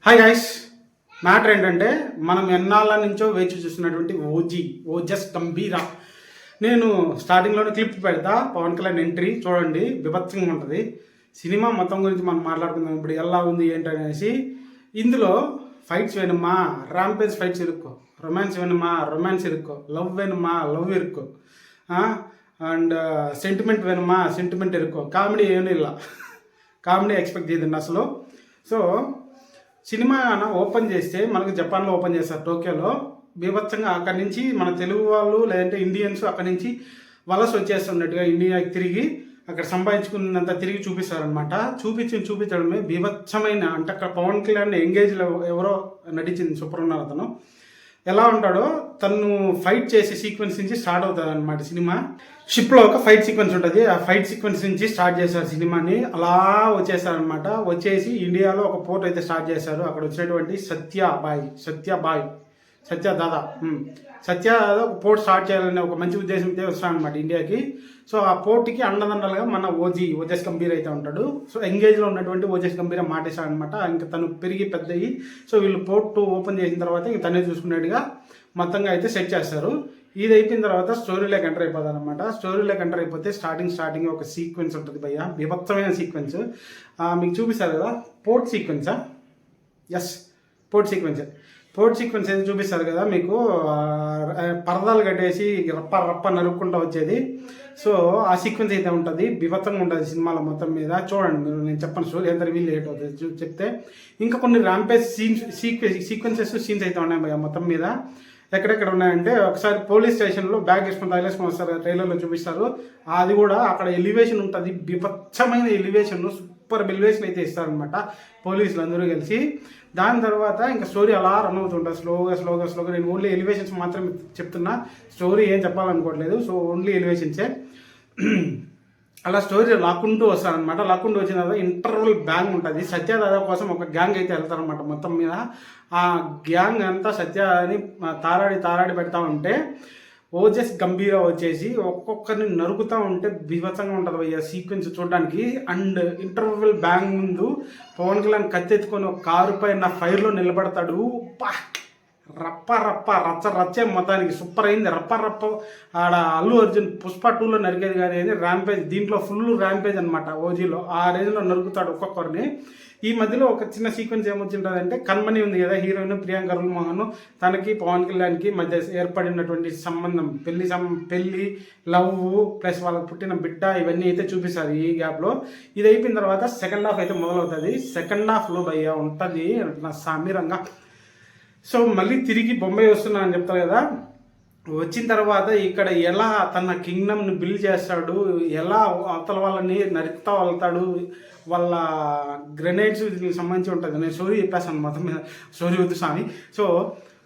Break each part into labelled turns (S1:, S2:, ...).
S1: Hi guys, matter ఏంటంటే మనం ఎన్నాళ్ళ నుంచో వేచి చూస్తున్నటువంటి ఓజస్ గంభీర. నేను స్టార్టింగ్లోనే క్లిప్ పెడతా, పవన్ కళ్యాణ్ ఎంట్రీ చూడండి, బీభత్సంగా ఉంటుంది. సినిమా మొత్తం గురించి మనం మాట్లాడుకుందాం ఇప్పుడు ఎలా ఉంది ఏంటనేసి. ఇందులో ఫైట్స్ వేணுమా, ర్యాంపేజ్ ఫైట్స్ ఇరుక్కో, రొమాన్స్ వేணுమా, రొమాన్స్ ఇరుక్కో, లవ్ వేணுమా, లవ్ ఇరుక్కో, అండ్ సెంటిమెంట్ వేணுమా, సెంటిమెంట్ ఇరుక్కో. కామెడీ ఏమీ ఇలా కామెడీ ఎక్స్పెక్ట్ చేయదండి అసలు. సో సినిమా ఓపెన్ చేస్తే మనకు జపాన్లో ఓపెన్ చేస్తారు, టోక్యోలో. బీభత్సంగా అక్కడి నుంచి మన తెలుగు వాళ్ళు లేదంటే ఇండియన్స్ అక్కడి నుంచి వలస వచ్చేస్తున్నట్టుగా ఇండియాకి తిరిగి అక్కడ సంపాదించుకున్నంత తిరిగి చూపిస్తారనమాట. చూపించడమే బీభత్సమైన. అంటే అక్కడ పవన్ కళ్యాణ్ ఎంగేజ్లో ఎవరో నటించింది, సూపర్ ఉన్నారు అతను. ఎలా ఉంటాడో తను ఫైట్ చేసే సీక్వెన్స్ నుంచి స్టార్ట్ అవుతుంది అనమాట సినిమా. షిప్లో ఒక ఫైట్ సీక్వెన్స్ ఉంటుంది, ఆ ఫైట్ సీక్వెన్స్ నుంచి స్టార్ట్ చేశారు సినిమాని. అలా వచ్చేసారనమాట. వచ్చేసి ఇండియాలో ఒక పోర్ట్ అయితే స్టార్ట్ చేశారు. అక్కడ వచ్చినటువంటి సత్య దాదా ఒక పోర్ట్ స్టార్ట్ చేయాలనే ఒక మంచి ఉద్దేశంతో వస్తాడనమాట ఇండియాకి. సో ఆ పోర్ట్కి అండదండలుగా మన ఓజస్ గంభీర్ అయితే ఉంటాడు. సో ఎంగేజ్లో ఉన్నటువంటి ఓజస్ గంభీర్ మాటేశాడనమాట. ఇంకా తను పెరిగి పెద్దయి. సో వీళ్ళు పోర్ట్ ఓపెన్ చేసిన తర్వాత ఇంక తనే చూసుకున్నట్టుగా మొత్తంగా అయితే సెట్ చేస్తారు. ఇది అయిపోయిన తర్వాత స్టోరీలోకి ఎంటర్ అయిపోతుంది అనమాట. స్టోరీలోకి ఎంటర్ అయిపోతే స్టార్టింగ్ ఒక సీక్వెన్స్ ఉంటుంది భయ్య, బీభత్సమైన సీక్వెన్స్. మీకు చూపిస్తారు కదా, పోర్ట్ సీక్వెన్సా? ఎస్, పోర్ట్ సీక్వెన్స్ అయితే చూపిస్తారు కదా మీకు. పరదాలు కట్టేసి రప్ప నరుక్కుంటూ వచ్చేది. సో ఆ సీక్వెన్స్ అయితే ఉంటుంది, బీభత్సంగా ఉంటుంది సినిమాలో మొత్తం మీద. చూడండి మీరు, నేను చెప్పను స్టోరీ ఎంత రివీల్ లేట్ అవుతుంది చెప్తే. ఇంకా కొన్ని ర్యాంపేజ్ సీక్వెన్సెస్ సీన్స్ అయితే ఉన్నాయి భయ్య మొత్తం మీద. ఎక్కడెక్కడ ఉన్నాయంటే, ఒకసారి పోలీస్ స్టేషన్లో బ్యాగ్ తగిలేసుకొని వస్తారు, ట్రైలర్లో చూపిస్తారు. అది కూడా అక్కడ ఎలివేషన్ ఉంటుంది, బీభత్సమైన ఎలివేషన్, సూపర్ ఎలివేషన్ అయితే ఇస్తారనమాట పోలీసులు అందరూ కలిసి. దాని తర్వాత ఇంకా స్టోరీ అలా రన్ అవుతుంటుంది స్లోగా. నేను ఓన్లీ ఎలివేషన్స్ మాత్రమే చెప్తున్నా, స్టోరీ ఏం చెప్పాలనుకోవట్లేదు. So only ఎలివేషన్సే. అలా స్టోరీ లాక్కుంటూ వస్తారనమాట. లాక్కుంటూ వచ్చిన తర్వాత ఇంటర్వల్ బ్యాంగ్ ఉంటుంది. సత్యదాదా కోసం ఒక గ్యాంగ్ అయితే వెళ్తారనమాట మొత్తం మీద. ఆ గ్యాంగ్ అంతా సత్యాని తారాడి పెడతా ఉంటే ఓజస్ గంభీర వచ్చేసి ఒక్కొక్కరిని నరుకుతూ ఉంటే బీభత్సంగా ఉంటుంది అయ్యా సీక్వెన్స్ చూడడానికి. అండ్ ఇంటర్వెల్ బ్యాంగ్ ముందు పవన్ కళ్యాణ్ కత్తెత్తుకొని ఒక కారు పైన ఫైర్లో నిలబడతాడు. రచ్చే మొత్తానికి సూపర్ అయింది. రప్ప ఆడ అల్లు అర్జున్ పుష్ప 2లో నరికేది కానీ అది ర్యాంపేజ్. దీంట్లో ఫుల్ ర్యాంపేజ్ అనమాట ఓజీలో. ఆ రేంజ్లో నరుకుతాడు ఒక్కొక్కరిని. ఈ మధ్యలో ఒక చిన్న సీక్వెన్స్ ఏమొచ్చింటుందంటే, కన్మణి ఉంది కదా హీరోయిన్ ప్రియాంక అరుల్ మోహన్, తనకి పవన్ కళ్యాణ్కి మధ్య ఏర్పడినటువంటి సంబంధం, పెళ్ళి లవ్ ప్లస్ వాళ్ళకి పుట్టిన బిడ్డ, ఇవన్నీ అయితే చూపిస్తారు ఈ గ్యాప్లో. ఇది అయిపోయిన తర్వాత సెకండ్ హాఫ్ అయితే మొదలవుతుంది. సెకండ్ హాఫ్లో భయ్య ఉంటుంది నా సామీరంగా. సో మళ్ళీ తిరిగి బొంబాయి వస్తున్నా అని చెప్తారు కదా. వచ్చిన తర్వాత ఇక్కడ ఎలా తన కింగ్డమ్ని బిల్డ్ చేస్తాడు, ఎలా అవతల వాళ్ళని నరుకుతా వెళ్తాడు, వాళ్ళ గ్రెనేడ్స్ దీనికి సంబంధించి ఉంటుంది. నేను స్టోరీ చెప్పేస్తాను మొత్తం మీద, స్టోరీ వద్దు స్వామి. సో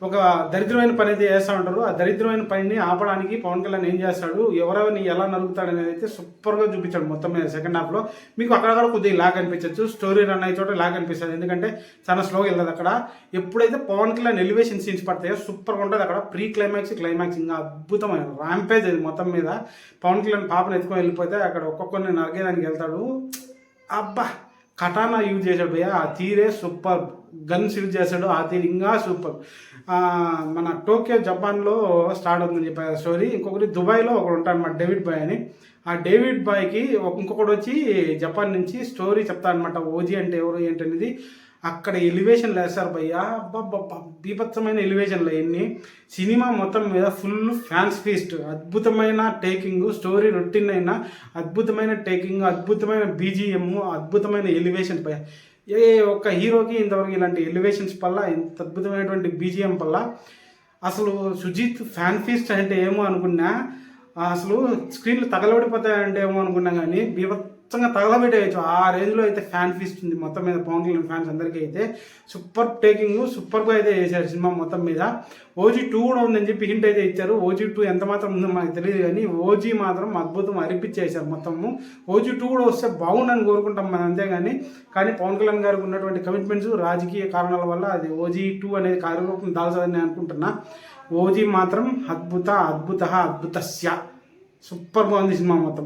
S1: ఒక దరిద్రమైన పని అయితే చేస్తూ ఉంటారు. ఆ దరిద్రమైన పనిని ఆపడానికి పవన్ కళ్యాణ్ ఏం చేస్తాడు, ఎవరెవరిని ఎలా నరుకుతాడు అనేది అయితే సూపర్గా చూపించాడు మొత్తం మీద సెకండ్ హాఫ్లో. మీకు అక్కడ కొద్దిగా లాగ్ అనిపించవచ్చు, స్టోరీ రన్ అయ్యే చోట లాగ్ అనిపిస్తుంది, ఎందుకంటే చాలా స్లోగా వెళ్ళదు అక్కడ. ఎప్పుడైతే పవన్ కళ్యాణ్ ఎలివేషన్ సీన్స్ పడతాయో సూపర్గా ఉంటుంది అక్కడ. ప్రీ క్లైమాక్స్ ఇంకా అద్భుతమైన ర్యాంపేజ్ అది మొత్తం మీద. పవన్ కళ్యాణ్ పాపను ఎత్తుకొని వెళ్ళిపోతే అక్కడ ఒక్కొక్కరిని నరికేదానికి వెళ్తాడు. అబ్బా, కటానా యూజ్ చేశాడు భయ్య, ఆ తీరే సూపర్. గన్స్ యూజ్ చేశాడు, ఆ తీరు ఇంకా సూపర్. మన టోక్యో జపాన్లో స్టార్ట్ అవుతుందని చెప్పారు స్టోరీ. ఇంకొకటి దుబాయ్లో ఒకడు ఉంటాడు అనమాట, డేవిడ్ బాయ్ అని. ఆ డేవిడ్ బాయ్కి ఇంకొకటి వచ్చి జపాన్ నుంచి స్టోరీ చెప్తారనమాట, ఓజీ అంటే ఎవరు ఏంటనేది. అక్కడ ఎలివేషన్లు వేస్తారు భయ్యా, బీభత్సమైన ఎలివేషన్లు అవన్నీ. సినిమా మొత్తం మీద ఫుల్ ఫ్యాన్స్ ఫీస్ట్, అద్భుతమైన టేకింగ్, స్టోరీ రొటీన్ అయినా అద్భుతమైన టేకింగ్, అద్భుతమైన బీజిఎం, అద్భుతమైన ఎలివేషన్స్ భయ్యా. ఏ ఒక్క హీరోకి ఇంతవరకు ఇలాంటి ఎలివేషన్స్ వల్ల, ఇంత అద్భుతమైనటువంటి బీజిఎం వల్ల అసలు సుజిత్ ఫ్యాన్ ఫీస్ట్ అంటే ఏమో అనుకున్నా, అసలు స్క్రీన్లు తగలబడిపోతాయంటే ఏమో అనుకున్నా, కానీ బీభత్సంగా తగలబెట్టేయచ్చు. ఆ రేంజ్లో అయితే ఫ్యాన్ ఫీస్ట్ ఉంది మొత్తం మీద. పవన్ కళ్యాణ్ ఫ్యాన్స్ అందరికీ అయితే సూపర్ టేకింగ్, సూపర్గా అయితే చేశారు సినిమా మొత్తం మీద. ఓజీ 2 కూడా ఉందని చెప్పి హింట్ అయితే ఇచ్చారు. ఓజీ 2 ఎంత మాత్రం ఉందో మనకు తెలియదు, కానీ ఓజీ మాత్రం అద్భుతం అరిపించేశారు మొత్తము. ఓజీ 2 కూడా వస్తే బాగుండని కోరుకుంటాం మనం, అంతేగాని పవన్ కళ్యాణ్ గారికి ఉన్నటువంటి కమిట్మెంట్స్, రాజకీయ కారణాల వల్ల అది ఓజీ 2 అనేది కార్యరూపం దాల్చదని నేను అనుకుంటున్నా. ఓజీ మాత్రం అద్భుతస్య సూపర్గా ఉంది సినిమా మొత్తం.